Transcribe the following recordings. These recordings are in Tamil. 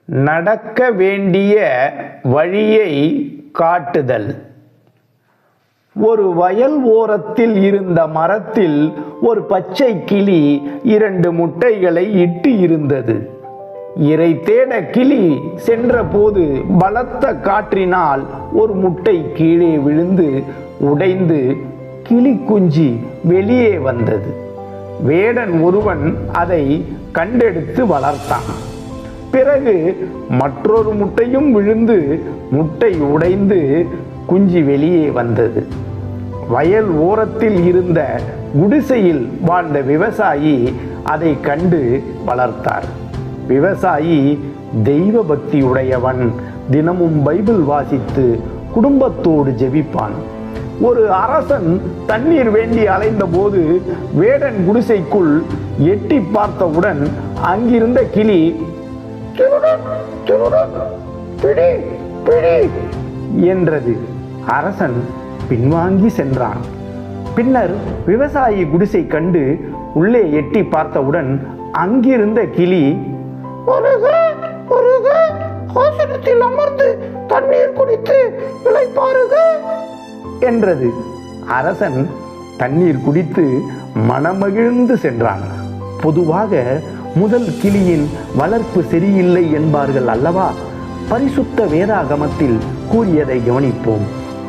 நடக்க வேண்டிய வழியை காட்டுதல். ஒரு வயல் ஓரத்தில் இருந்த மரத்தில் ஒரு பச்சை கிளி 2 முட்டைகளை இட்டு இருந்தது. இரை தேட கிளி சென்ற போது பலத்த காற்றினால் ஒரு முட்டை கீழே விழுந்து உடைந்து கிளி குஞ்சு வெளியே வந்தது. வேடன் ஒருவன் அதை கண்டெடுத்து வளர்த்தான். பிறகு மற்றொரு முட்டையும் விழுந்து முட்டை உடைந்து குஞ்சு வெளியே வந்தது. வயல் ஓரத்தில் இருந்த குடிசையில் வாழ்ந்த விவசாயி அதை கண்டு வளர்த்தார். விவசாயி தெய்வ பக்தி உடையவன். தினமும் பைபிள் வாசித்து குடும்பத்தோடு ஜெபிப்பான். ஒரு அரசன் தண்ணீர் வேண்டி அலைந்த போது வேடன் குடிசைக்குள் எட்டி பார்த்தவுடன் அங்கிருந்த கிளி பிடி பிடி என்றது. அரசன் பின்வாங்கி சென்றான். பின்னர் விவசாயி குடிசை கண்டு உள்ளே எட்டி பார்த்தவுடன் அங்கிருந்த கிளி ஆசனத்தில் அமர்ந்து தண்ணீர் குடித்து இளைப்பாறுக என்றது. அரசன் தண்ணீர் குடித்து மனமகிழ்ந்து சென்றான். பொதுவாக முதல் கிளியின் வளர்ப்பு சரியில்லை என்பார்கள் அல்லவா? பரிசுத்த வேதாகமத்தில் கூறியதை கவனிப்போம்.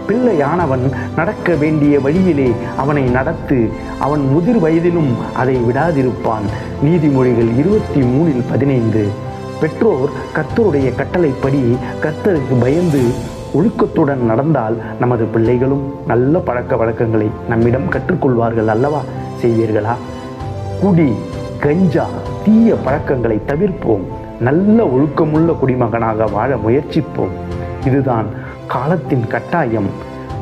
பிள்ளையானவன் நடக்க வேண்டிய வழியிலே அவனை நடத்து, அவன் முதிர் வயதிலும் அதை விடாதிருப்பான். நீதிமொழிகள் 23:15. பெற்றோர் கர்த்தருடைய கட்டளைப்படி கர்த்தருக்கு பயந்து ஒழுக்கத்துடன் நடந்தால் நமது பிள்ளைகளும் நல்ல பழக்க வழக்கங்களை நம்மிடம் கற்றுக்கொள்வார்கள் அல்லவா? செய்வீர்களா? குடி, கஞ்சா, தீய பழக்கங்களை தவிர்ப்போம். நல்ல ஒழுக்கமுள்ள குடிமகனாக வாழ முயற்சிப்போம். இதுதான் காலத்தின் கட்டாயம்.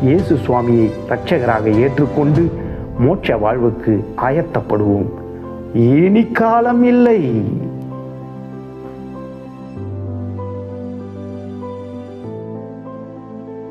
இயேசு சுவாமியை இரட்சகராக ஏற்றுக்கொண்டு மோட்ச வாழ்வுக்கு ஆயத்தப்படுவோம். இனி காலம் இல்லை.